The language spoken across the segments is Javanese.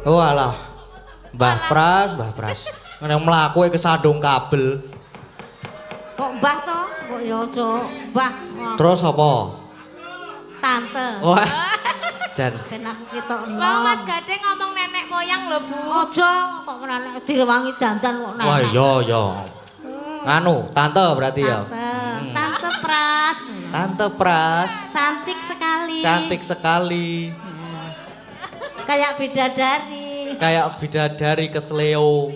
Walah. Mbah Pras. Nek mlaku kesandung kabel. Kok mbah to? Kok ya aja mbah. Terus apa? Tante. Wah. Jan. Ben aku ketok enom. Wong Mas Gading ngomong nenek moyang lho, Bu. Aja kok nenek direwangi dandan kok nenek. Wah, iya. Nganu, tante berarti ya. Tante Pras. Tante Pras. Cantik sekali. Cantik sekali. Kayak bidadari. Kayak bidadari kesleo.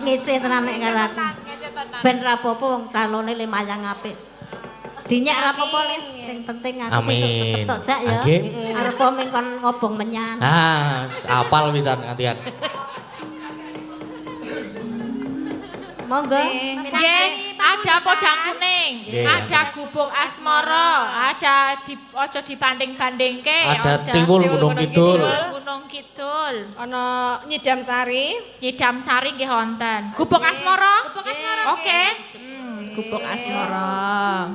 Ngece tenan nek karo aku. Ben rapopo wong kalone lumayan apik. Dinyak rapopo le, sing penting aku sesuk ketok jak ya. Arep ming kon ngobong menyan. Ah, apal pisan gantian. Monggo. Nggih, ada podang kuning, ada gubuk asmara, ada ojo dibanding-bandingke. Ada tiwul Gunung Kidul. Gunung Kidul. Ana Nyidam Sari. Nyidam Sari nggih wonten. Gubuk asmara? Oke. Gubuk asmara.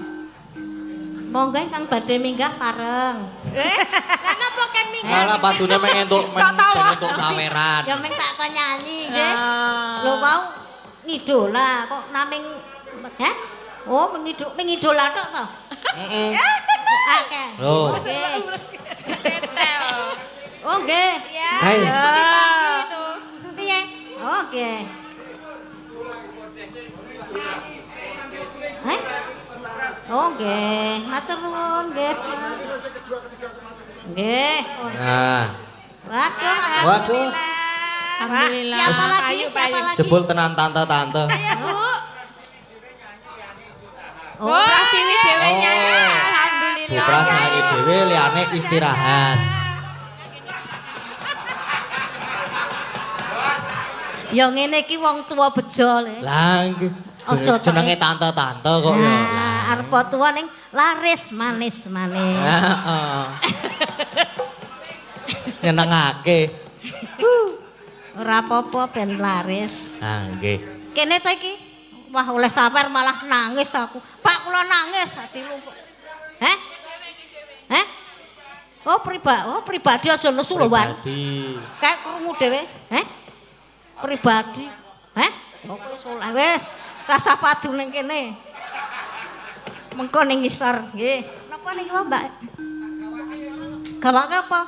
Monggo ingkang badhe minggah pareng. Lah napa ken minggah? Alah padune meng entuk saweran. Ya meng tak kok nyanyi nggih. Lho mau ngidola kok naming heh? Oh, mengidola tok to? Heeh. Akeh. Loh. Nggih. Tetel. Oh, nggih. Ya. Hai. Dipanggil itu. Piye? Oh, nggih. Heh? Oh, nggih. Matur nuwun, nggih. Nggih. Nah, waduh. Alhamdulillah. Siapa lagi? Siapa lagi? Jebul tenan tante-tante. Bu. Oh, Prastiwi dhewe nyanyi. Bu Alhamdulillah. Pras nyanyi dhewe liyane istirahat. ya ngene iki wong tuwa bejo le. Lah jenenge tante-tante kok ya. Nah, arep tuwa ning laris manis-manis. Heeh. Nyenengake. Ora apa-apa ben laris. Ah, nggih. Kene to iki. Wah, oleh sawer malah nangis aku. Pak, kula nangis ati lumpuh. Heh? Heh? Oh, pribadi aja nesu lho, Wan. Pribadi. Kayak krungu dhewe. Heh? Pribadi. Heh? Kok wis oleh wis. Rasa padu ning kene. Mengko ning ngisor, nggih. Napa niki, Mbak? Gawake apa?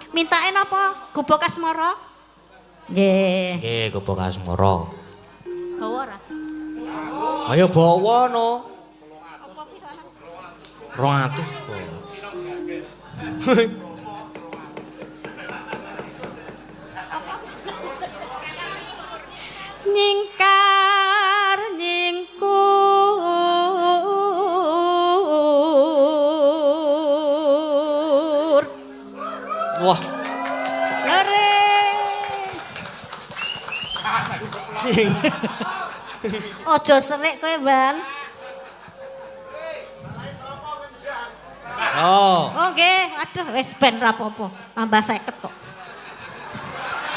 Mintae napa? Gubuk asmara? Nggih. Nggih, gubuk asmara. Bawa ora? Ayo bawa no. Apa pisanan? 200. Nyingkar nyingkur. Wah. Lere. Ojo serik kowe, Ban. Oh. Oh nggih, aduh wis ben ra apa-apa. Tambah 50 kok.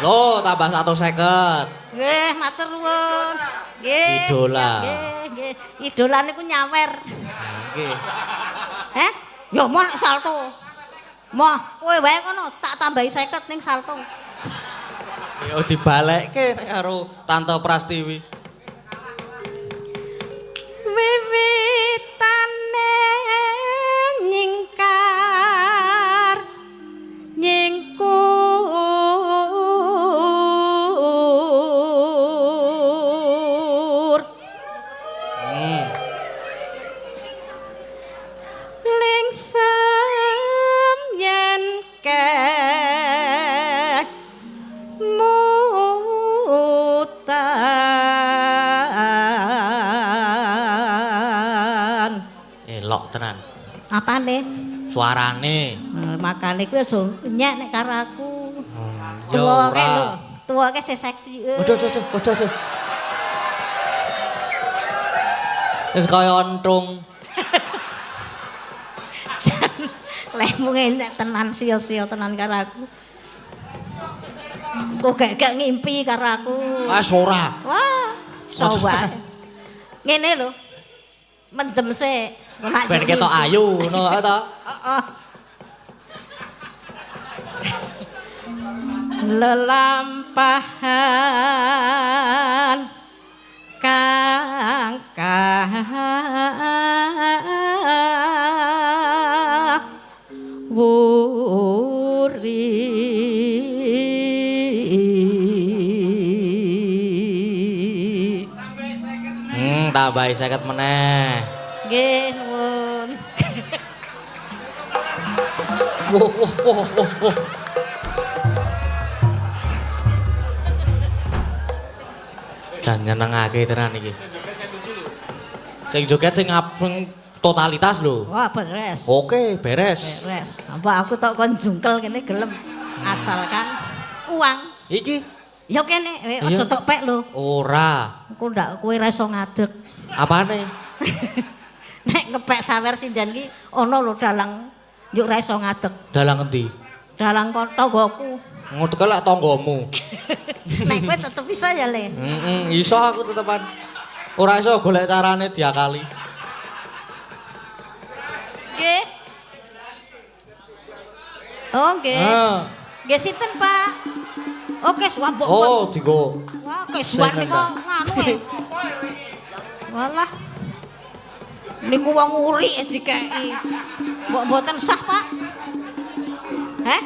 Loh, tambah 150. Nggih, matur nuwun. Nggih. Idola. Nggih. Idola niku nyawer. Nggih. Heh? Ya mau nek salto. Moh, kowe wae kono tak tambahi 50 ning salto. Ya dibalekke nek karo Tante Prastiwi. Wiwitane nyingkar nyingkur. Lingsem yen kek mutan. Elok tenan. Apane? Suarane. Makane kuwi aja nyek nek karo aku. Ya ora. Tuwake sing seksi. Waduh. Wis kaya ontung. Lemu enek tenan sia-sia tenan karo aku. Kok gak ngimpi karo aku. Wes ora. Wah, sowa. Ngene lho. Mendem sik. Ben ketok ayu ngono ta. Heeh. lelampahan kang wuri. Tambahi 50 meneh. Nggih, nuwun. Woh. Jan nyenengake tenan iki. Sing joget sing totalitas lho. Wah, beres. Oke, beres. Beres. Apa aku tok kon jungkel kene gelem. Asalkan uang. Iki Ya kene, aja tok pek lho. ora. Aku ndak kowe ra iso ngadeg. Apane? Nek ngepek sawer sindan ki ana lho dalang yuk ra iso ngadeg. Dalang endi? Dalang tanggoku. Ngono lak tanggamu. Nek kowe tetep bisa ya, Le. Iso aku tetepan. Ora iso golek carane diakali. Nggih. Oh, nggih. Nggih sinten, Pak? Oke, suwambok. Oh, digo. Wah, kesuwan niku nganu e. Walah. Niku wong uri dikeki. Mbok mboten sah, Pak. Heh?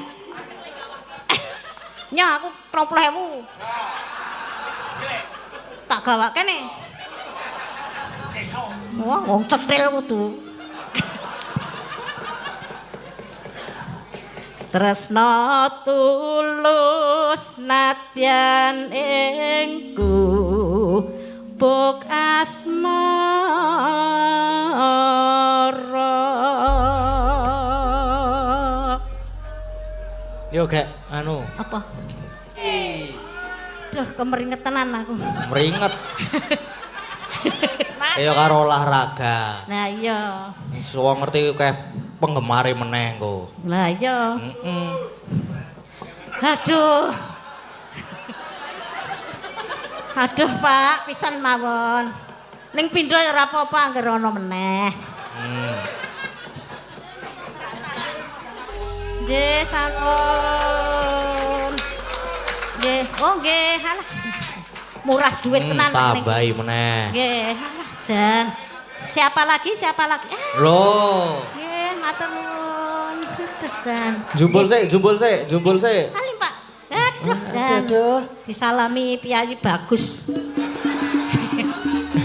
Nya aku 20.000. Tak gawake nih. Wah, wong cetil kudu. Tresna tulus nadyan ingku buk asmara. Yo gek anu. Apa? Duh, kemeringetenan aku. Meringet. Ayo karo olahraga. Nah iya. Wong ngerti kayak penggemare meneh engko. Lah iya. Heeh. Aduh. Aduh, Pak, pisan mawon. Ning pindho ya ora apa-apa anggere ana meneh. Nggih, sampun. Nggih, oh nggih, alah. Murah duit tenan tambahi meneh. Nggih, alah jan. Siapa lagi? Loh. Nggih, matur nuwun. Aduh, jan. Jumbul sik. Salim, Pak. Aduh. Disalami Piyayi bagus.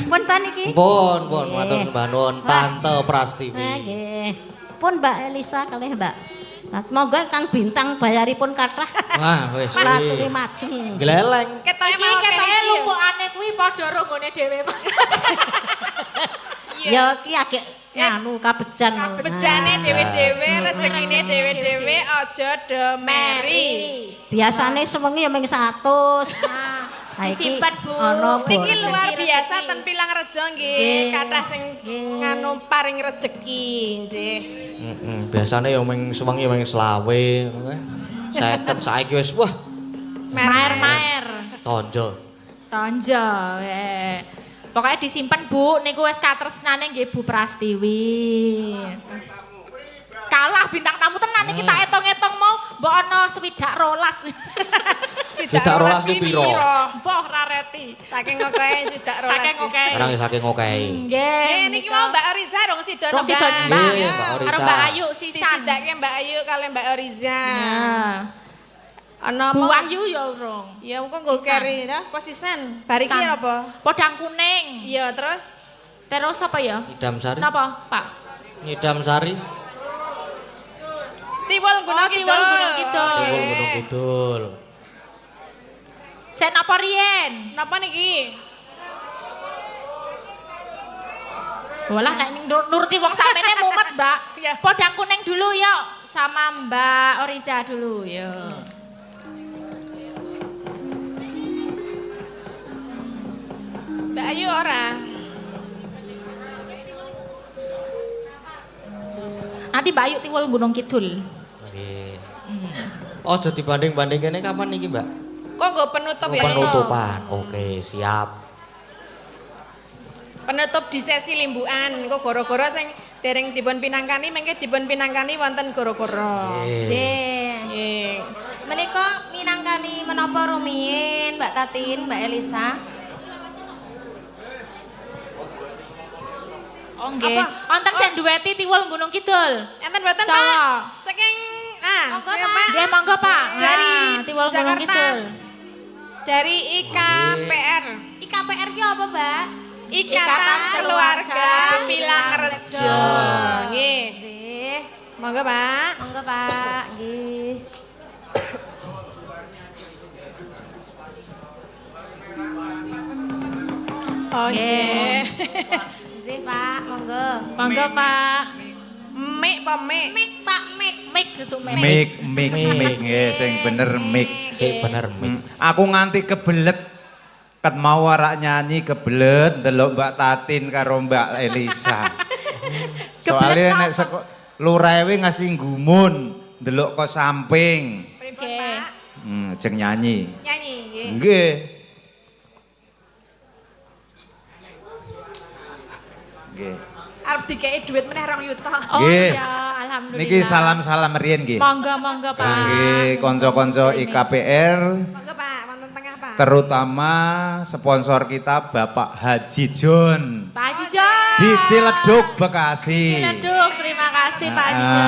Punten iki. Pun, matur sembah nuwun Tante Prastiwi. Nggih. Pun Mbak Elisa kalih Mbak. Monggo Kang Bintang bayaripun kathah. Wah, wis. Latune majeng. Gleleng. Ketoke lumpukane kuwi padha ronggone dhewe. Ya ki agek nganu kabejan. Bejane dhewe-dhewe, rezekine dhewe-dhewe aja demeri. Biasane sewengi ya mung 100. Ha iki Disimpen, Bu. ana Niki bor. luar biasa ten Pilang Rejo nggih, kathah sing nganu paring rezeki nggih. Biasane ya mung sewengi mung 20, ngono kae. 50 saiki wis wah Maer-maer. tonjo. Tonjo. Pokoknya disimpen, Bu. Niku wis katresnane nggih Bu Prastiwi. Kalah bintang tamu tenan iki tak etong-etong mau mbok ana 12. Swidak rolas ki piro? Mbah ra reti. Saking okehe swidak rolas. Saking oke. Arang saking okehe. Nggih. Niki mau Mbak Oriza dong sidono. Rong sido Nggih, Mbak Oriza. Karo Mbak Ayu sisan. Disidake Mbak Ayu kali Mbak Oriza. Nah. Ana Bu apa? Wahyu ya urung. Ya engko nggo carry ta, posisan. Bariki San. apa? Podang kuning. Iya, terus Terus apa ya? Idam Sari. Napa, Pak? Idam Sari. Tiwul Gunung Tiwul Kidul. Gunung Kidul. Tiwul Gunung Kidul. Sen apa riyen? Napa niki? Walah nek nuruti wong samene mumet, Mbak. Ya. Podang kuning dulu yuk sama Mbak Oriza dulu yuk. Mbak Ayu ora. Nanti Mbak Ayu Tiwul Gunung Kidul. Nggih. Ojo dibanding-banding kene kapan niki, Mbak? Kok nggo penutup ya? Penutupan. Oke, siap. Penutup di sesi limbukan. Kok gara-gara sing dereng dipun pinangkani mengke dipun pinangkani wonten gara-gara. Nggih. Nggih. Nggih. Menika minangkani menapa rumiyin Mbak Tatin, Mbak Elisa? Oh nggih. Wonten sing duweti Tiwul Gunung Kidul. Enten mboten, Cowok. Pak? Saking Monggo, saking, Pak. Nggih monggo Pak. Dari Nah, Tiwul Gunung Jakarta. Kidul. Dari IKPR. IKPR ki apa, Mbak? Ikatan Keluarga Bilangrejo. Nggih. Nggih. Monggo, Pak. Monggo, Pak. Nggih. Oh, nggih. Nggih, Pak. Monggo. Monggo Pak. Mik apa mik? Mik, Pak, mik. Mik itu mik. Mik nggih sing bener mik. Sik bener mik. Aku nganti kebelet ket mau warak nyanyi kebelet ndelok Mbak Tatin karo Mbak Elisa. Soalnya nek lurewe ngasih gumun ndelok kok samping. Pripun, Nggih. Pak? Jeng nyanyi. Nyanyi nggih. Nggih. Nggih. Arep dikei dhuwit meneh 2 yuta. Oh Nggih. ya, alhamdulillah. Niki salam-salam riyen nggih. Monggo Pak. Nggih, kanca-kanca IKPR Monggo, Pak. Wonten tengah, Pak. terutama sponsor kita Bapak Haji John Pak Haji John. di Ciledug Bekasi. Ciledug, terima kasih Pak Haji John.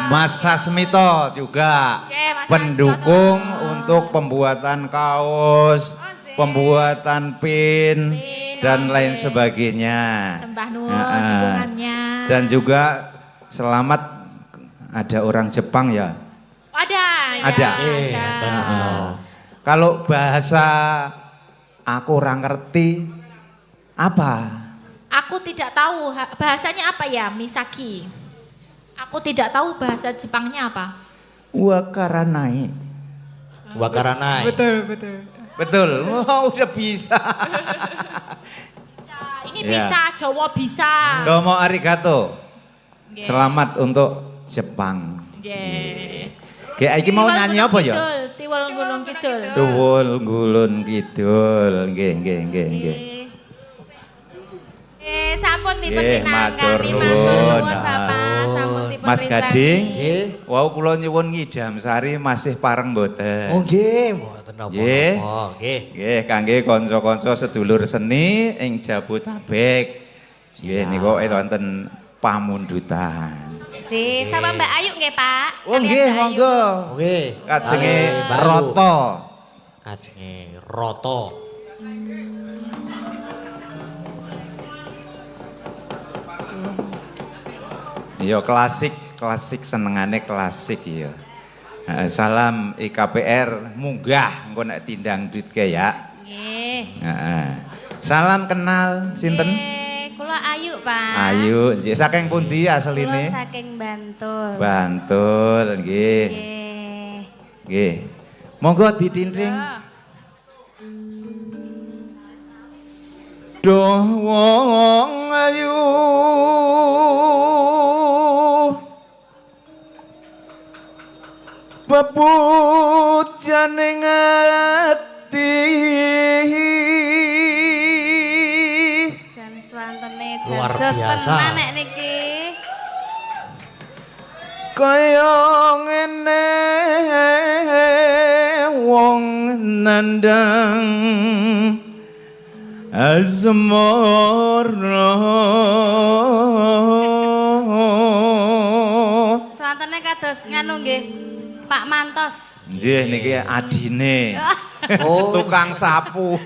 Mas Sasmito juga Oke, Mas pendukung Sasmito. untuk pembuatan kaos, pembuatan pin dan lain sebagainya. Sembah nuwun Nah, dukungannya. Dan juga selamat ada orang Jepang ya. Ada. Ada. Iya, ada. ada. Kalau bahasa aku orang ngerti apa? Aku tidak tahu bahasanya apa ya, Misaki. Aku tidak tahu bahasa Jepangnya apa. Wakaranai. Wakaranai. Betul. Oh, udah bisa. Ini Ya. bisa, Jawa bisa. Domo arigato. Nggih. Selamat untuk Jepang. Nggih. Oke, iki mau Tiwul nyanyi Gunung apa ya? Kidul, Tiwul Gunung Kidul. Tuwul Gulun Kidul. Nggih, nggih, nggih, nggih. Sampun dipun Nggih, matur pinangkani nuwun. Bapak, sampun dipun Mas Gading. Nggih. Wau kula nyuwun ngidam sari masih pareng mboten. Oh nggih, mboten Nggih. napa-napa. Nggih. Nggih, kangge kanca-kanca sedulur seni ing Jabotabek. Nggih, niku wonten pamundutan. Nggih, sama Mbak Ayu nggih, Pak. Oh Kalian nggih, Mbak Ayu. monggo. Nggih. Kajenge Baru. Roto. Kajenge Roto. Iya klasik senengane klasik ya. Salam IKPR munggah engko nek tindang ditke ya. Nggih. Heeh. Salam kenal sinten? Kula Ayu, Pak. Ayu, nggih saking pundi Kula asline? saking Bantul. Bantul, nggih. Nggih. Nggih. Monggo ditindring. Duh wong ayu bebujane ngati Jan swantene Luar jan jos biasa. tenan nek niki. kaya ngene wong nandang asmara Swantene kados nganu nggih. Pak Mantos. nggih niki adine Oh. tukang sapu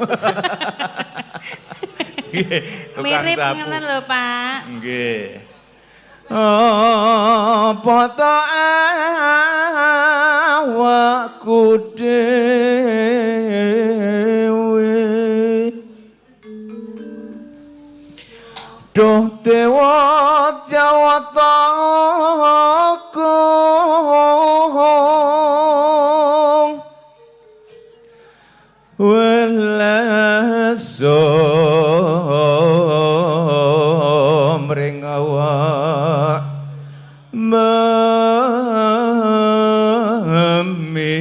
Nggih, tukang Mirip sapu ngoten lho, Pak. nggih apa ta awakku dhewe duh dewa jawata kong welaso mring awak mami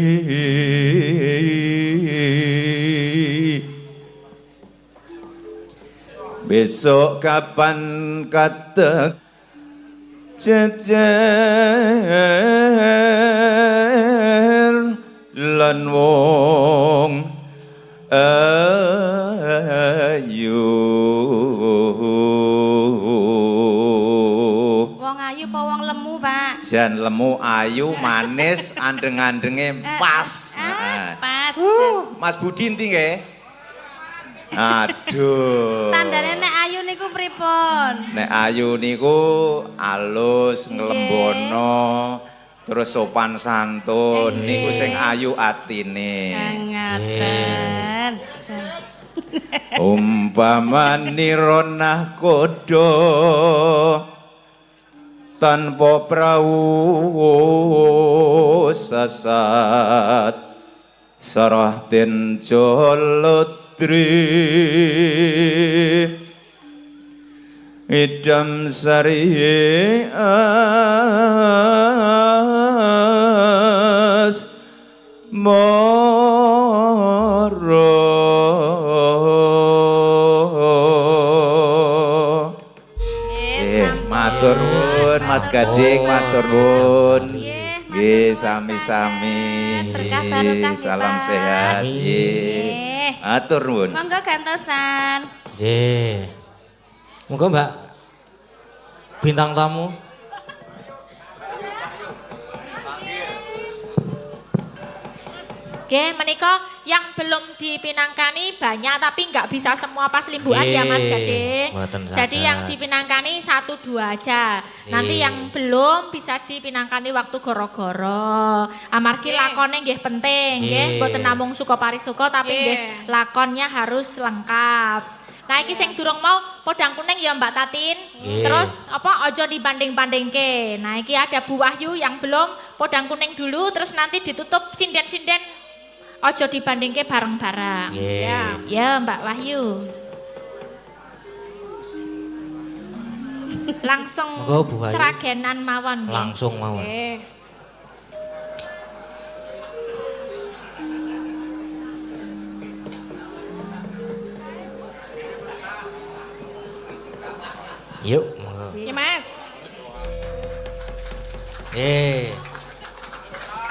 besok kapan kata cecer lan wong ayu. Wong ayu apa wong lemu, Pak? Jan lemu ayu manis andeng-andenge pas. Pas. Mas Budi ndi nggih? Aduh. Tandane nek ayu niku pripun? Nek ayu niku alus nglembono terus sopan santun niku sing ayu atine. Ngaten. Umpamane ronah kodo tanpa prau sasat sarah den jolotri idam sari as moro. Matur nuwun Mas Gading, matur nuwun. Nggih, sami-sami. Salam sehat. Nggih. Matur nuwun. Monggo gantosan. Nggih. Monggo Mbak bintang tamu. Oke, menika yang belum dipinangkani banyak tapi nggak bisa semua pas limbuan ya Mas Gading. Jadi yang dipinangkani 1-2 aja. Nanti yang belum bisa dipinangkani waktu goro-goro. Amargi lakone nggih penting, nggih. Mboten namung suka parisuka tapi nggih lakonnya harus lengkap. Nah iki sing durung mau podang kuning ya Mbak Tatin. Terus apa ojo dibanding-bandingke. Nah iki ada Bu Wahyu yang belum podang kuning dulu terus nanti ditutup sinden-sinden. Ojo dibandingke bareng-bareng. Ya Mbak Wahyu. Langsung seragenan mawon. Langsung mawon. Yuk, Ya Mas.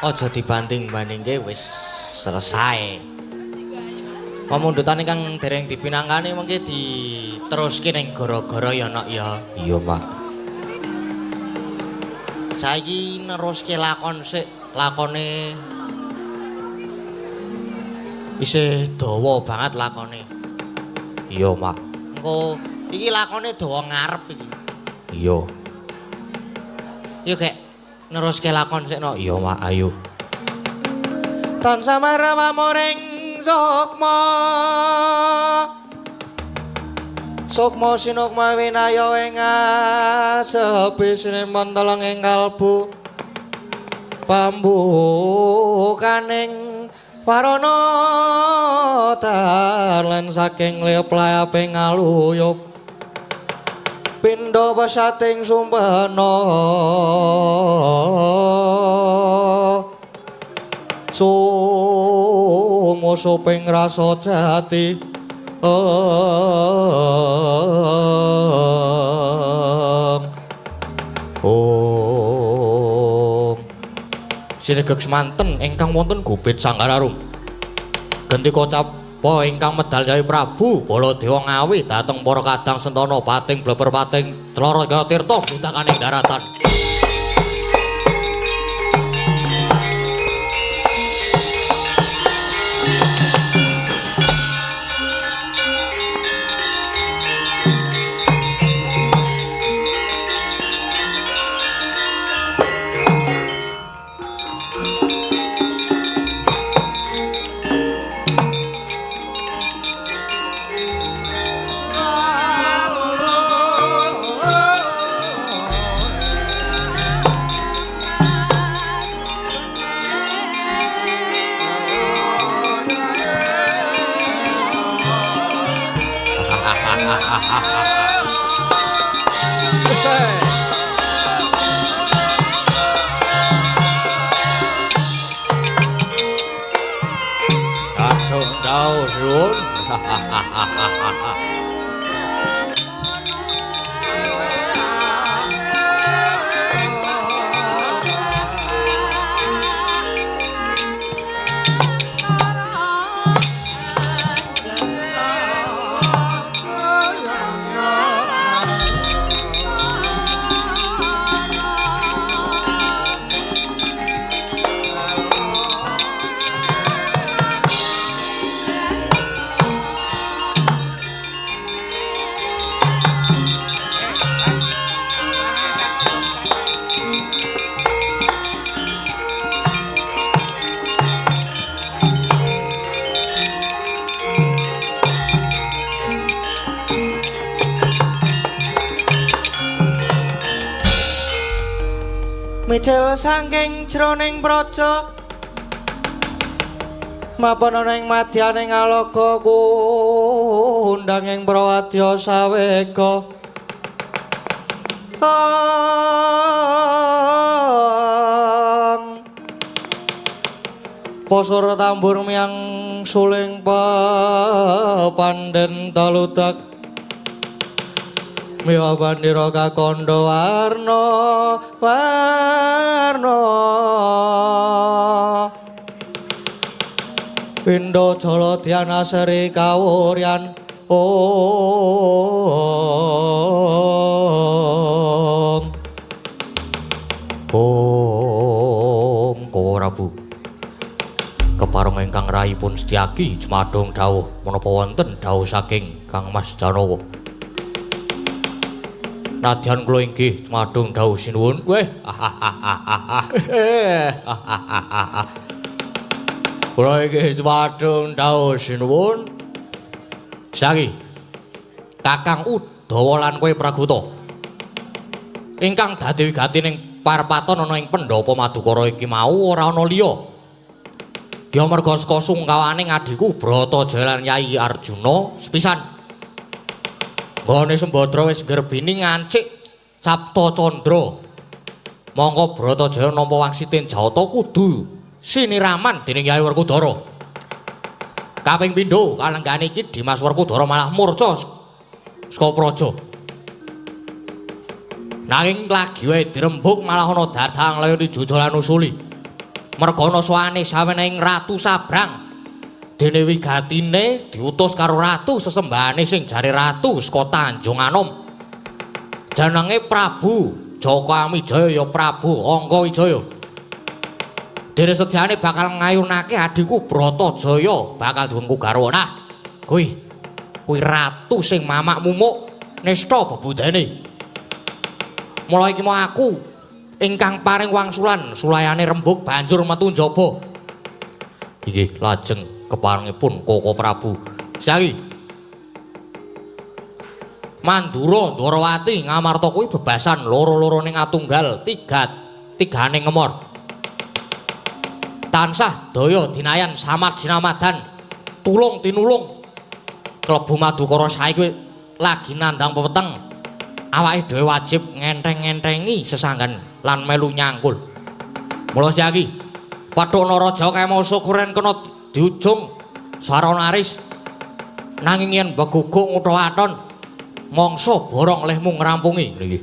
Ojo dibanding-bandingke wis selesai. Pamundhutan ingkang dereng dipinangkani mengki diteruske ning gara-gara ya nak ya. Iya, Mak. Saiki neruske lakon sik, lakone isih dawa banget lakone. Iya, Mak. Engko iki lakone dawa ngarep iki. Iya. Yo kek neruske lakon sik no. Iya, Mak, ayo. Tansah maramamuring sukma sukma sinukma winaya ing asepi sinemon teleng ing kalbu pambukaning warana dalan saking leplaping aluyup pindha pesating sumpena sumusuping rasa jati sinegek semanten ingkang wonten gubit Sanggararum genti kocapa ingkang medal Kyai Prabu Baladewa Ngawi dhateng para kadang sentana pating bleber pating Clara Tirta bintakaning daratan. Micil saking jroning praja mapan ana ing madyaning alaga kundang ing prawadya sawega Posur tambur miang suling panden taludak miwa bandira kakandha warna pindha jala dhyana seri kawuryan Om Prabu kepareng ingkang rayipun Setyaki jumadung dawuh menapa wonten dawuh saking Kang Mas Janawa nadyan kula inggih jumadung dawuh sinuwun weh kula inggih jumadung dawuh sinuwun Setyaki Kakang Udawa lan kowe Praguta ingkang dadi wigatining parepaton ana ing Pendhapa Madukara iki mau ora ana liya ya merga saka sungkawaning adhiku Bratajaya lan Yai Arjuna sepisan nggone Sembadra wis nggerbini ngancik Sapta Candra mongko Bratajaya nampa wangsiten Jawata kudu siniraman dening Yai Werkudara kaping pindho kalenggane iki Dimas Werkudara malah murca saka praja nanging lagi wae dirembug malah ana dadang layani jojolan usuli mergana sowane sawening Ratu Sabrang dene wigatine diutus karo ratu sesembahane sing jare ratu saka Tanjung Anom jenenge Prabu Jaka Amijaya ya Prabu Angka Wijaya dene sediane bakal ngayunake adhiku Bratajaya bakal duwengku garwa nah kuwi ratu sing mamak mumuk nista bebudene mula iki mau aku ingkang paring wangsulan sulayane rembug banjur metu njaba iki lajeng keparengipun Koko Prabu Setyaki Mandura Ndwarawati Ngamarta kuwi bebasan loro-lorone ngatunggal tigane ngemor tansah daya dinayan samad sinamadan tulung tinulung klebu Madukara saiki lagi nandhang pepeteng awake dhewe wajib ngenteng-ngentengi sesanggan lan melu nyangkul. Mula Setyaki, Pathana Raja Kemasa kuren kena diujung sarana aris. Nanging yen beguguk ngutha-aton, mangsa borong lehmu ngrampungi niki.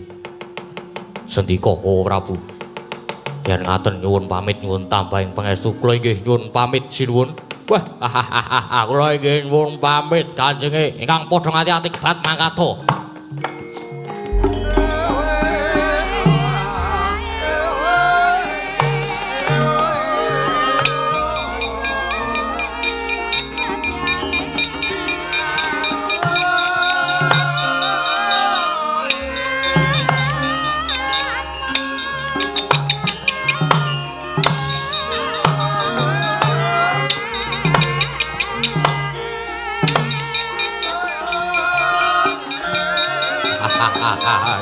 Sendika Prabu. Yen ngaten nyuwun pamit nyuwun tambahing pangestu kula inggih nyuwun pamit sinuwun. Wah, kula inggih nyuwun pamit kanjenge ingkang padha ngati-ati kebat mangkata.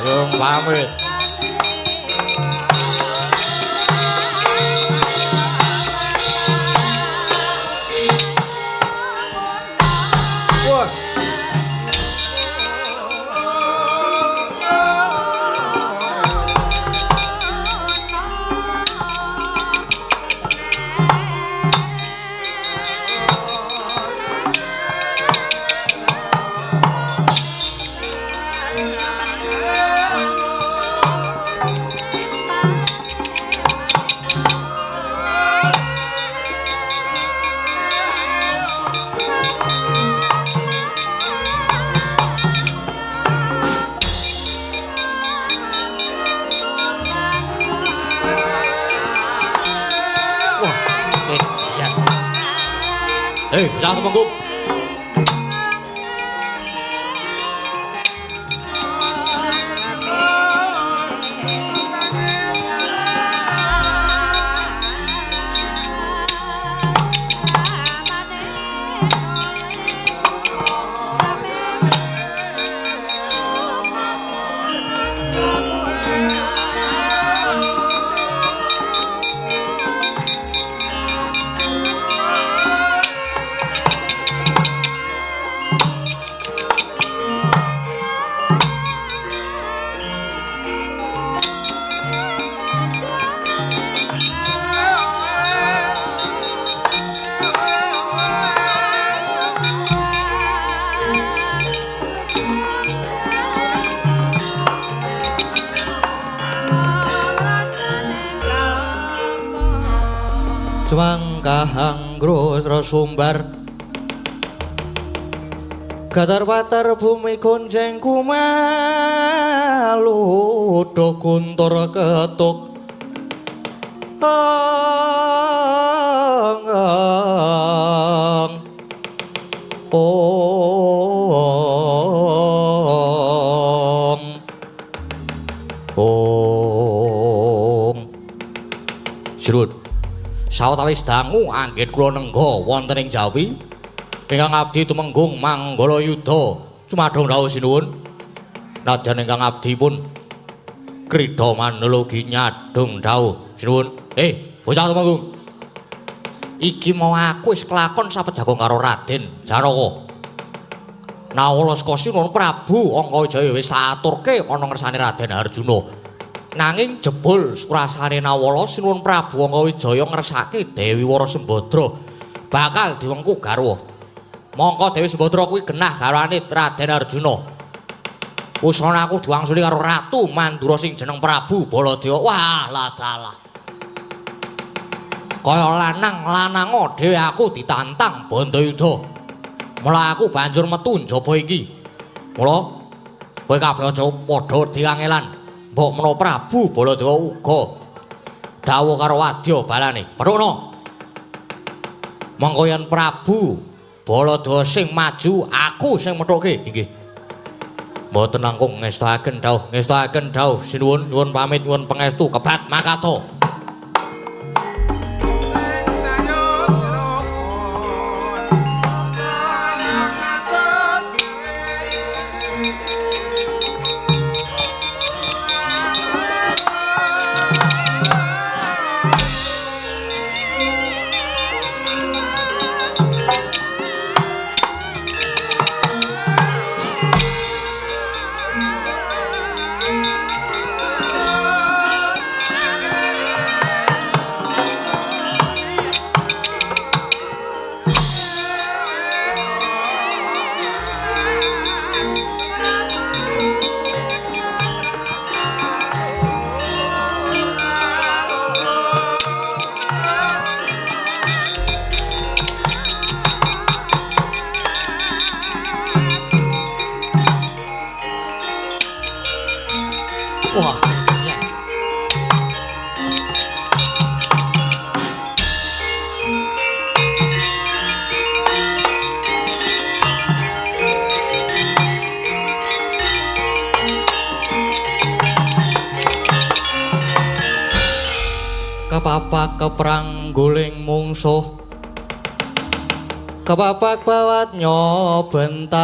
Yung pamit. Jangan Temenggung. Semangkahang grosro sumbar Gatar-patar bumi gonceng kumalu do guntur ketuk Sirun sawetawis dangu anggit kula nengga wonten ing Jawi ingkang abdi tumenggung manggala yudha cumadhong rawuh sinuwun nadyan ingkang abdi pun krida manulugi nyadong dawuh sinuwun bocah tumenggung iki mau aku wis kelakon sapejagung karo Raden Janaka nawala saka Sinuwun Prabu Angkajaya wis aturke ana ngersane Raden Arjuna nanging jebul surasane nawala Sinuwun Prabu Angkajaya ngersake Dewi Warasembadra bakal diwengku garwa mongko Dewi Sembadra kuwi genah garwane Raden Arjuna usana aku diwangsuli karo Ratu Mandura sing jeneng Prabu Baladewa wah lah salah kaya lanang-lananga dhewe aku ditantang Bandayuda mula aku banjur metu njaba iki mula kowe kabeh aja padha diangelan mbok menawa Prabu Baladewa uga dawuh karo wadya balane peruna mongko yen Prabu Baladewa sing maju aku sing methuke inggih mboten langkung ngestahaken dawuh sinuwun nyuwun pamit nyuwun pangestu kebat makato kepapak keprang guling mungsuh kepapak bawat nyobentar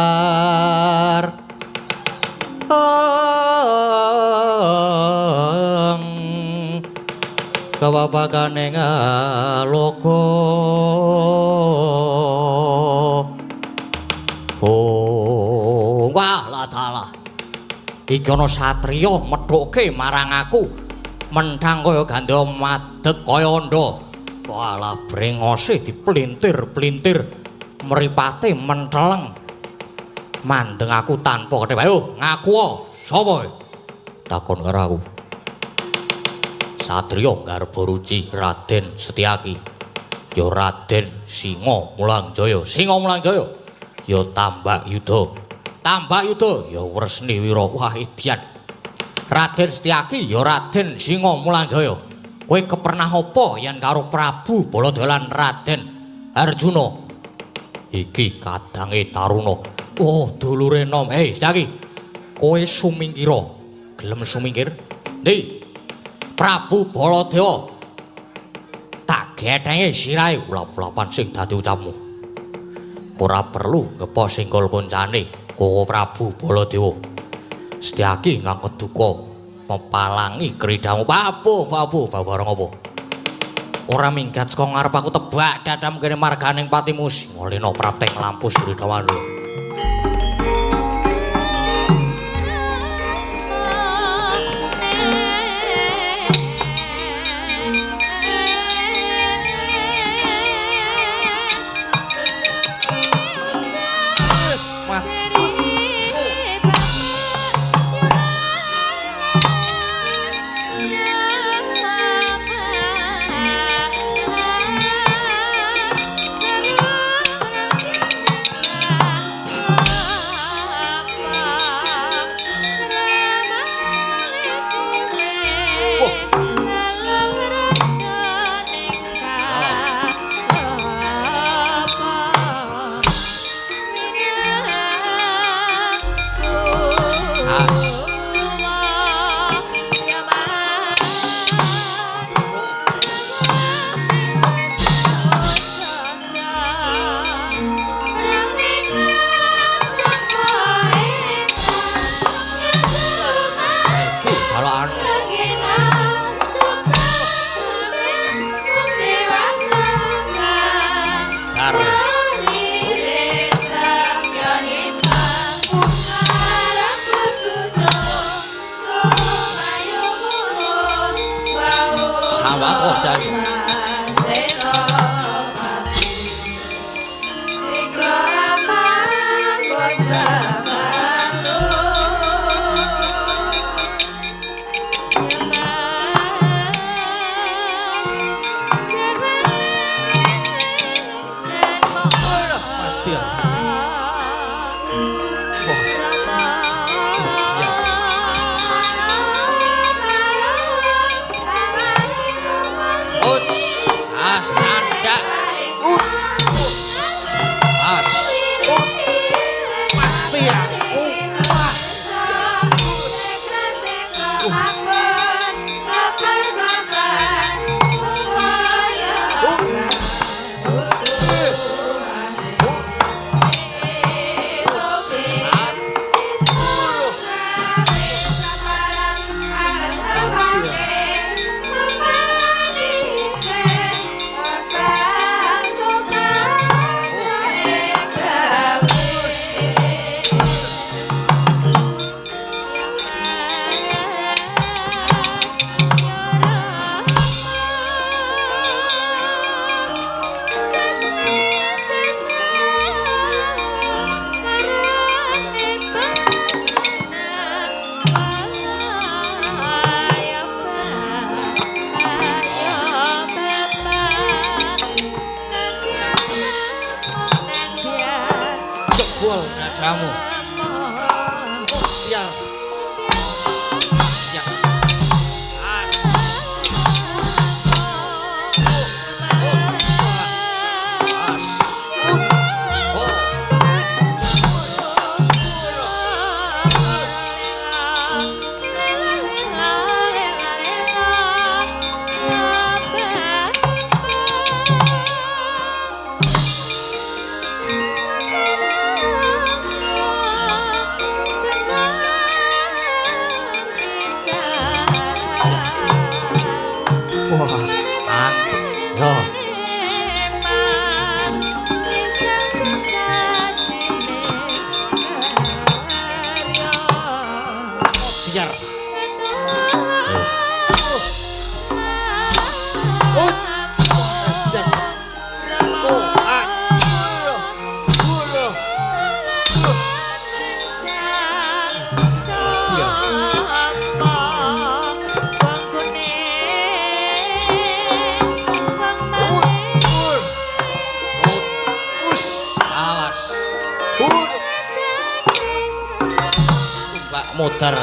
kepapakane ngaloka wah lah dalah iki ana satriya medhoke marang aku menthang kaya gandha madeg kaya andha walah brengose dipelintir-pelintir mripate menteleng mandeng aku tanpa ketep ayo ngaku sapa takon karo aku satriya garba ruci Raden Setyaki ya Raden Singa Mulangjaya ya Tambak Yuda ya Wresni Wira wah edian Raden Setyaki ya Raden Singa Mulangjaya kowe kepernah apa yen karo Prabu Baladewa lan Raden Arjuna iki kadange taruna oh dulure nom Setyaki kowe sumingkira gelem sumingkir ndi Prabu Baladewa tak gethenge sirahe ulap-ulapan sing dadi ucapmu ora perlu ngepo singgol koncane kowe Prabu Baladewa Setyaki ngangkat duka mepalangi keridamu babu barang apa ora minggat saka ngarep aku tebak dadam kene marganing patimu ngoleno prapteng lampus keridawan jamu. Iya. Iya. Muter.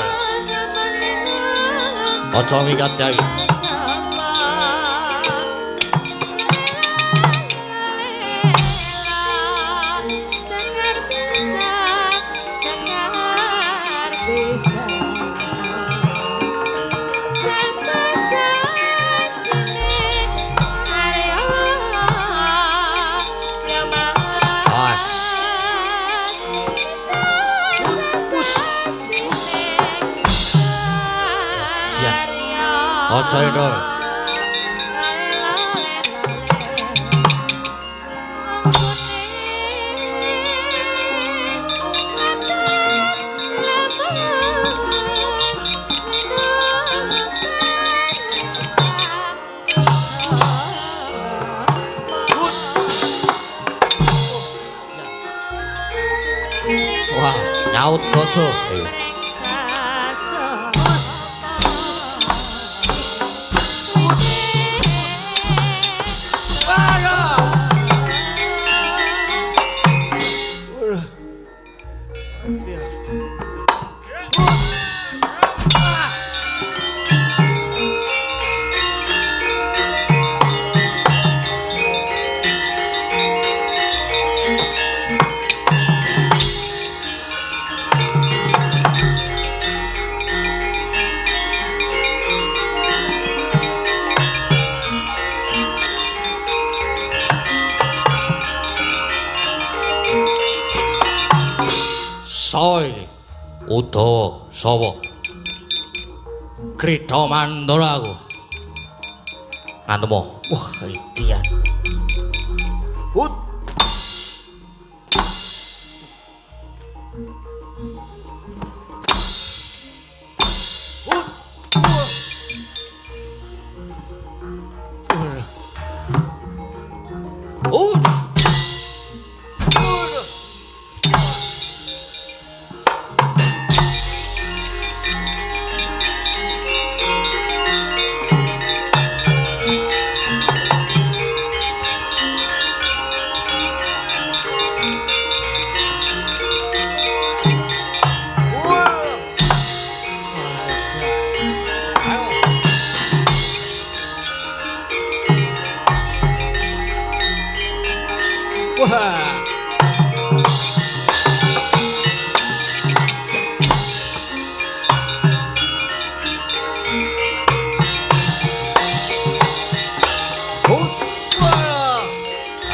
Ojo ngikat jai. Ojo itu. Wah, nyaut godo. Soy Udawa Sawa Krita Mandala aku ngantemo wah idian hut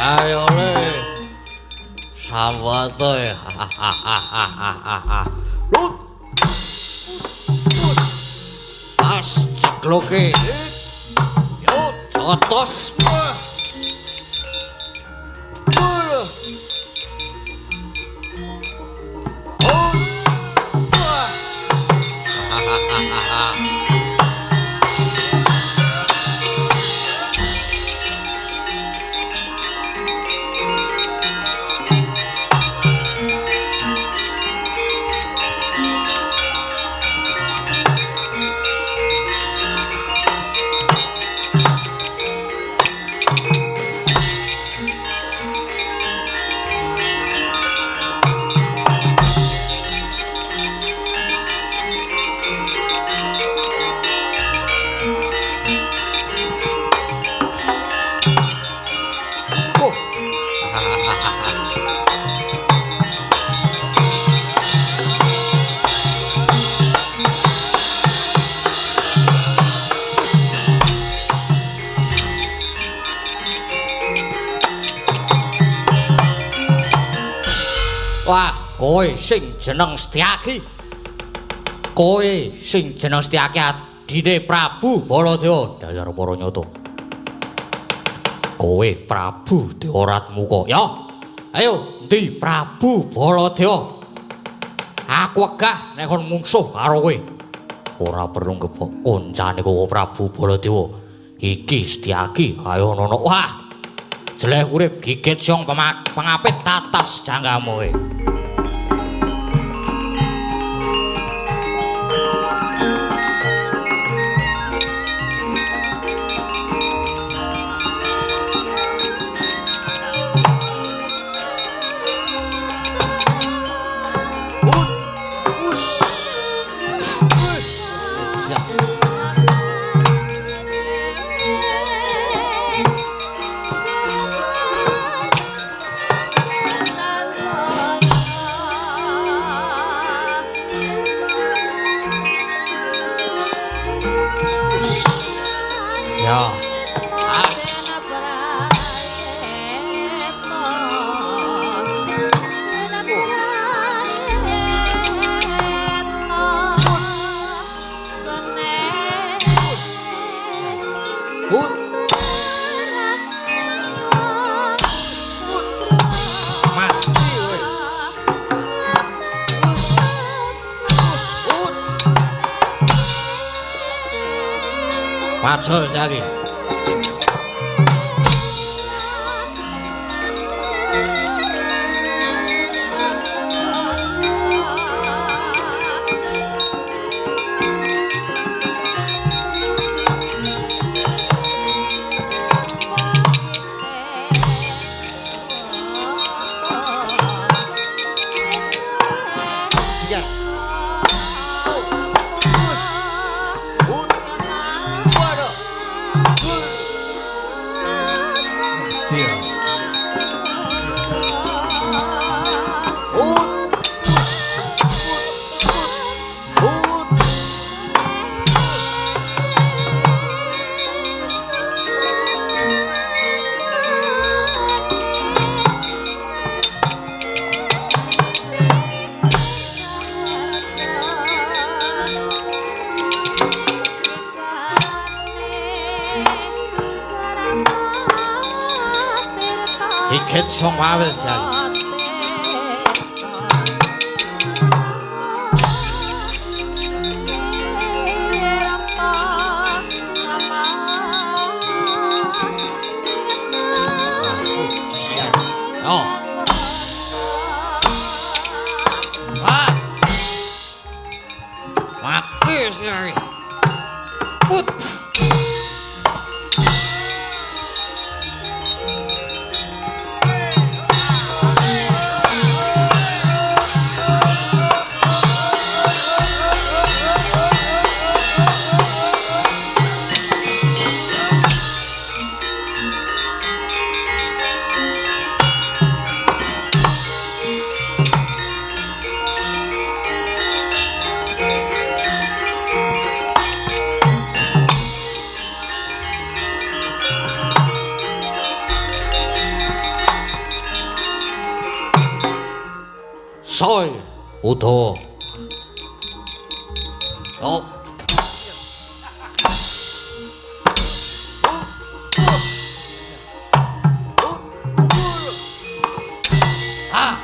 ayo le sawate lut pas cekloke yo jotos kowe sing jeneng Setyaki. Kowe sing jeneng Setyaki adine Prabu Baladewa Dayar Paranyata. Kowe Prabu Dewaratmuka. Ya. Ayo, ndi Prabu Baladewa? Aku wegah nek kon mungsuh karo kowe. Ora perlu kepok koncane kowe Prabu Baladewa. Iki Setyaki ayo nono. Wah. Jeleh urip gigit siong pengapit tatas jangkamu kowe. Ya. Matsul lagi. Iket song wawel siali. Oh. Wah. Mati siali. Put. Soy Udawa. Oh. Ah.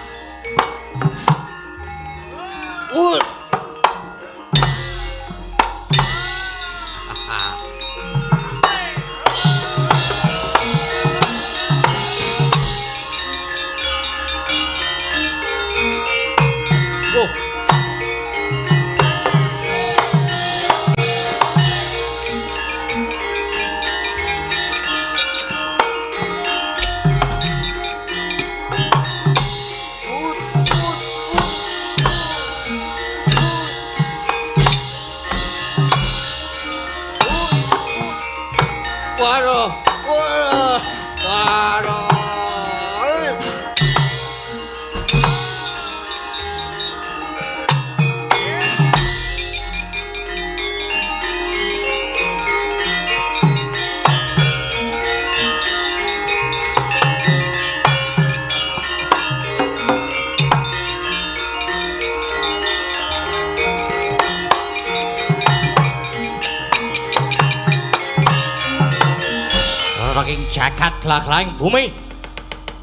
saking jagat gelag-gelaging bumi.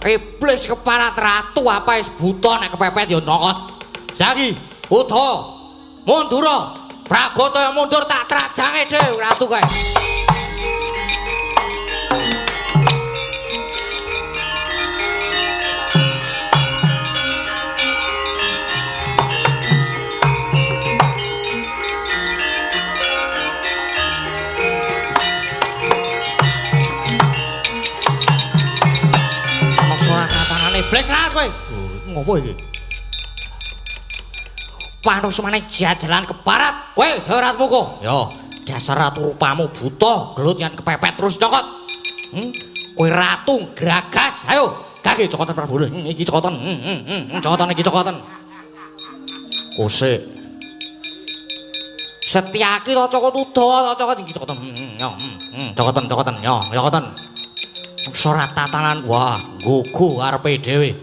Iblis keparat ratu apa wis buta nek kepepet ya nokot. Saiki Uda mundura. Pragata yang mundur tak trajange dhewe ratu kae. Iblis ra kowe. Ngopo iki? Panusmane jajalan keparat. Kowe daratmu kok. Ya, dasar ratu rupamu buta, gelut yen kepepet terus nyokot. Kowe ratu gragas. Ayo, kaki cokotan Prabu. Iki cokotan. Cokotan iki cokotan. Kosek. Setyaki to cokot Uda, to cokot iki cokotan. Cokotan. Yo, cokotan. Sorat tatanan wah gugu arepe dhewe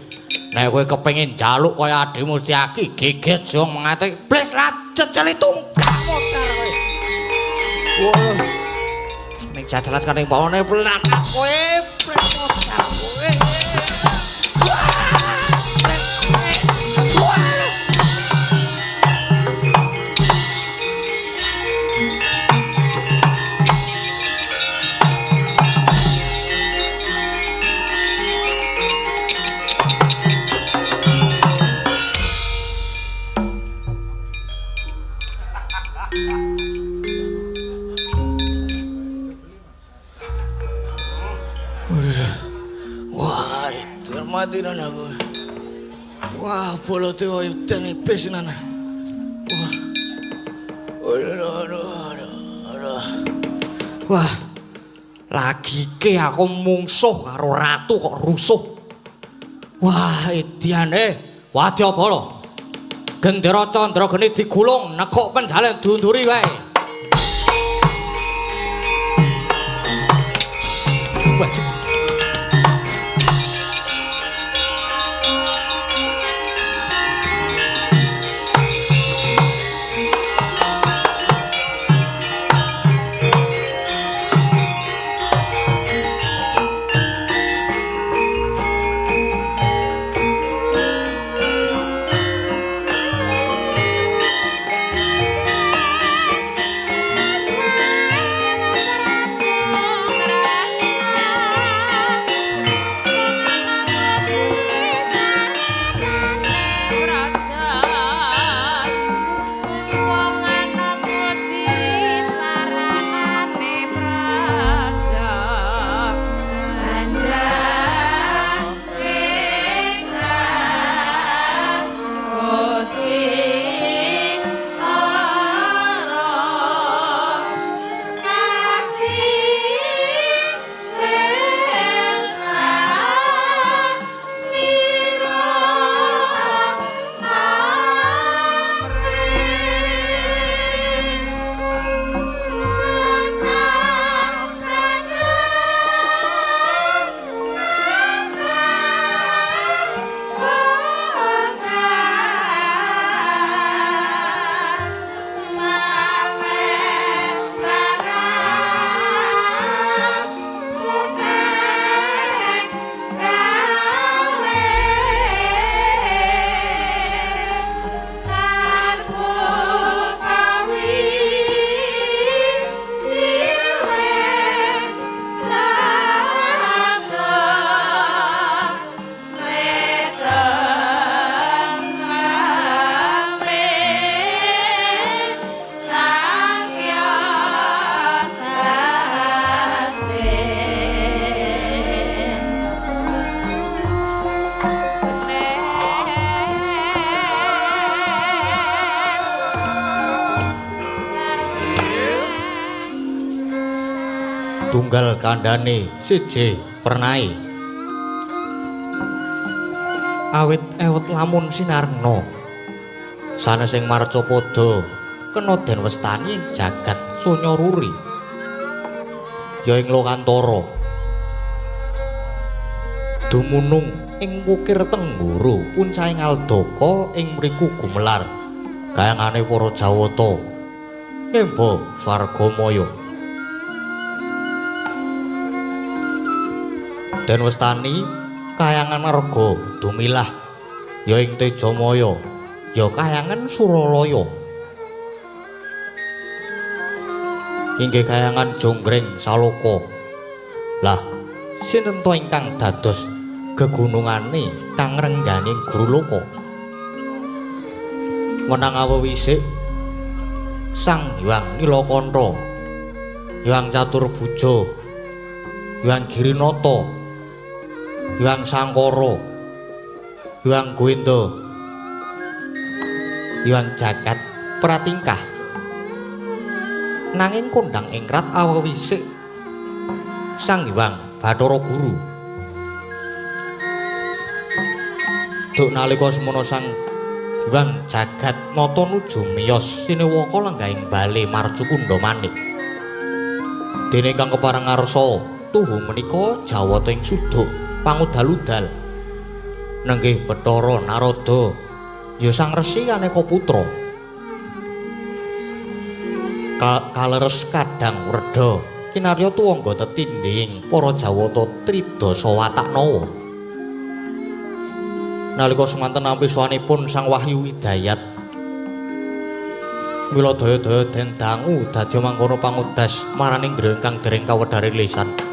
nek kowe kepengin njaluk kaya adhimu Setyaki geget jong mengate blas ra ceceli tungkak motor kowe wah nek jajalan sakane pawone belakang kowe blas motor kowe matiran aku. Wah, bolote koyo den iblis tenan. Wah. Wah. Lagi ke aku mungsuh karo ratu kok rusuh. Wah, ediane Wadyabala. Gendera Candrageni digulung nekuk penjalen diunduri wae. Wah. tunggal kandhane siji pernai awit ewet lamun sinarna sanesing marcapada kena den westani jagat sonya ruri ya ing lokantara dumunung ing wukir tenggoro puncahing aldaka ing mriku gumelar kayangane para jawata emba swargamaya Den Westani kayangan Arga Dumilah ya ing Tejamaya ya kayangan Suralaya inggih kayangan Jonggreng Saloka. Lah sinten to ingkang dados gegunungane kang rengganing Guruloka? Menang awewisik Sang Hyang Nilakanta, Hyang Caturbuja, Hyang Girinata, Hyang Sangkara, Hyang Gwenda, Hyang Jagat Pratingkah. Nanging kondang ingrat awewisik Sang Hyang Bathara Guru. Duk nalika semana Sang Hyang Jagat nata nuju miyos Siniwaka lenggahing bale Marcukunda manik. Dene kang kepareng ngarsa tuhu menika jawata ing suduk pangudal-udal. Nenggih Bathara Narada ya Sang Resi Aneka Putra. Kaleres kadang reda kinarya tuwangga tetindhing para jawata Tridasa Wataknawa. Nalika semanten nampi swanipun Sang Wahyu Widayat mila daya-daya den dangu dadi mangkono pangudas marani nggih ingkang dereng kawedhare lisan.